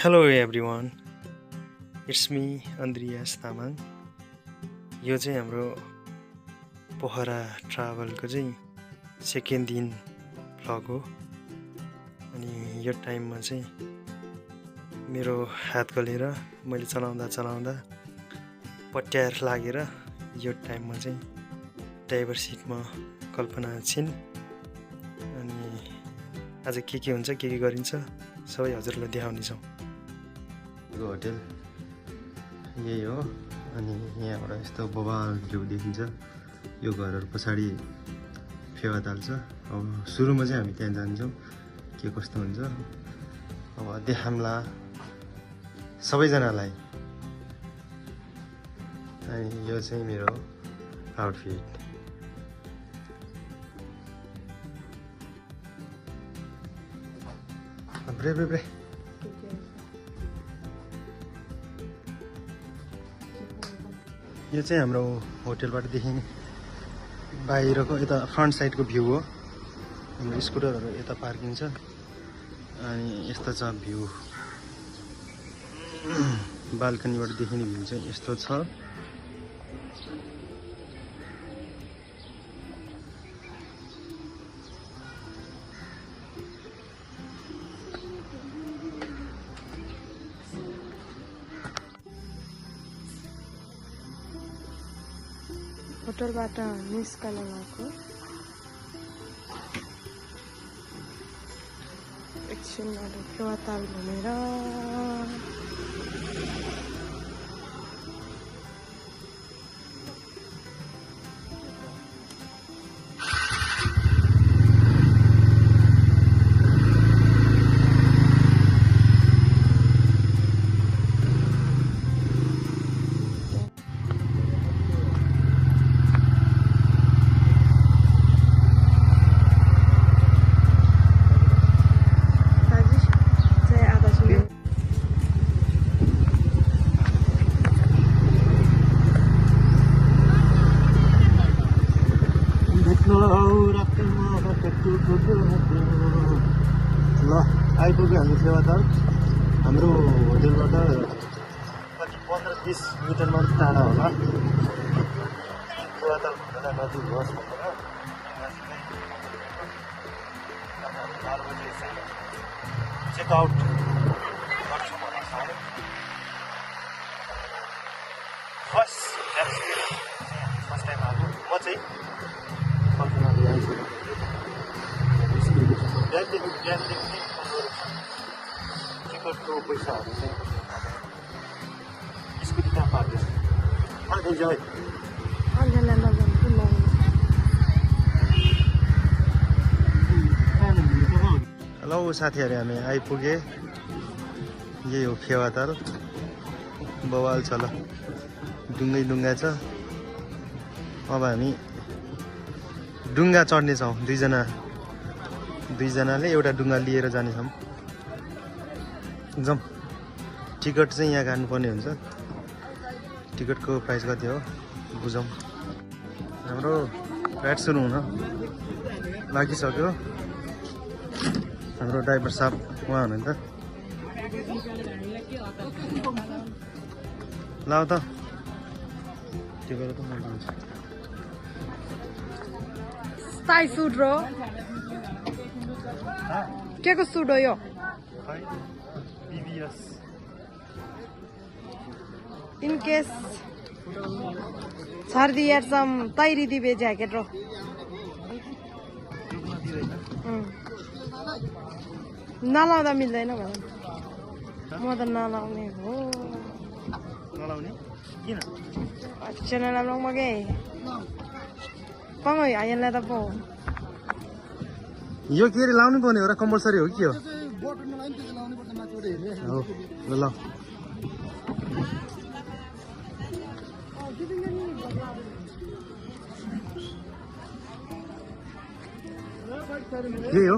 Hello everyone, it's me Andreas Tamang. यो चाहिँ हाम्रो पोखरा ट्राभलको चाहिँ सेकेन्ड दिन भ्लग हो। अनि यो टाइममा चाहिँ मेरो हात गलेर मैले चलाउँदा पट्याएर लागेर यो टाइममा चाहिँ ड्राइभर सिटमा कल्पना छिन्। अनि आज के हुन्छ के गरिन्छ सबै हजुरलाई देखाउनेछौँ। होटल यही हो। अनि यहाँबाट यस्तो बवाल भ्यू देखिन्छ। यो घरहरू पछाडि फेवाताल छ। अब सुरुमा चाहिँ हामी त्यहाँ जान्छौँ, के कस्तो हुन्छ अब देखाउँला सबैजनालाई। अनि यो चाहिँ मेरो आउटफिट। ब्रे यो चाहिँ हाम्रो होटलबाट देखिने बाहिरको यता फ्रन्ट साइडको भ्यू हो। हाम्रो स्कुटरहरू यता पार्किङ छ। अनि यस्तो छ भ्यू। बाल्कनीबाट देखिने भ्यू चाहिँ यस्तो छ। होटलबाट निस्कन गएको एकछिन फेवाताल घुमेर ल आइपुग्यो हामी फेवाताल। हाम्रो होटलबाट कति 15-20 मिटर मात्र टाढा होला। फेवाताल भन्दा नदी होस् भनेर 12 बजे चेकआउट गर्छु भनेको छ। फर्स्ट टाइम आएको म चाहिँ कल्पनाले आइसकेको बिहानदेखि नै टिकटको पैसाहरू चाहिँ स्कुटी कहाँ पार्दैछ। हेलो साथीहरू, हामी आइपुगे। यही हो फेवाताल। बवाल छ ल, डुङ्गा छ। अब हामी डुङ्गा चढ्नेछौँ। दुईजनाले एउटा डुङ्गा लिएर जानेछौँ। जाउँ। टिकट चाहिँ यहाँ काट्नुपर्ने हुन्छ। टिकटको प्राइस कति हो बुझौँ। हाम्रो राइड सुरु हुन लागिसक्यो। हाम्रो ड्राइभर साहब उहाँ हुनुहुन्छ। लाऊ त टिकट त म लाउँछु। स्टाई सुट रो के को सुट हो यो? इन केस सर्दी हेर्छौँ तैरी दिबे ज्याकेट रो। नलाउँदा मिल्दैन भन। म त नलाउने हो। नलाउने किन? अच्छा नलाउनु मगे कम आइनलाई त पो यो के अरे लाउनु पर्ने हो र? कम्पलसरी हो कि हो? ल यही हो।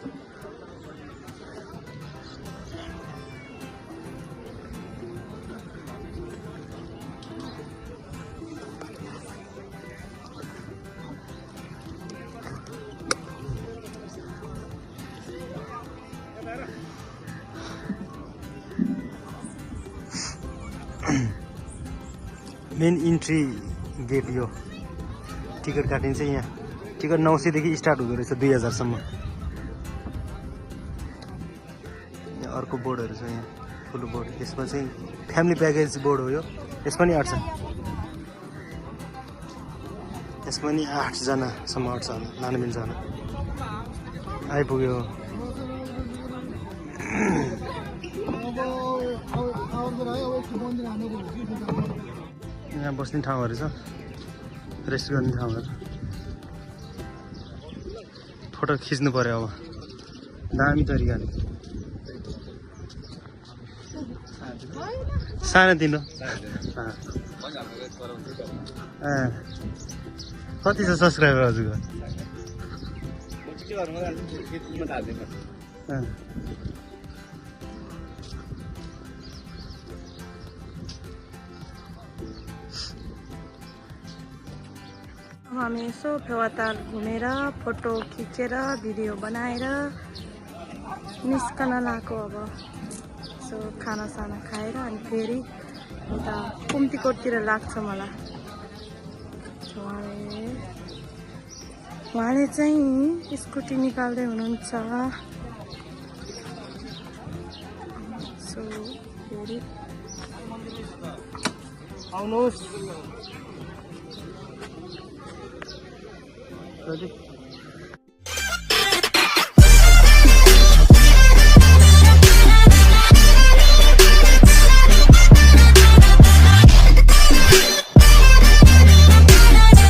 मेन इन्ट्री गेट यो टिकट काटिन्छ यहाँ टिकट 900 देखि स्टार्ट हुँदो रहेछ 2000 सम्म यहाँ अर्को बोर्डहरू छ यहाँ ठुलो बोर्ड यसमा चाहिँ फ्यामिली प्याकेज बोर्ड हो यो यसमा नि अट्छ यसमा नि 8 जनासम्म अट्छ होला लानु मिल्छ होला आइपुग्यो यहाँ बस्ने ठाउँहरू छ रेस्ट गर्ने ठाउँहरू फोटो खिच्नु पर्यो अब दामी तरिकाले सानो तिम्रो कति छ सब्सक्राइबर हजुरको हामी यसो फेवाताल घुमेर फोटो खिचेर भिडियो बनाएर निस्कन लाएको अब यसो खानासाना खाएर अनि फेरि उता कुम्तीकोटतिर लाग्छ मलाई उहाँले चाहिँ स्कुटी निकाल्दै हुनुहुन्छ सो फेरि आउनुहोस्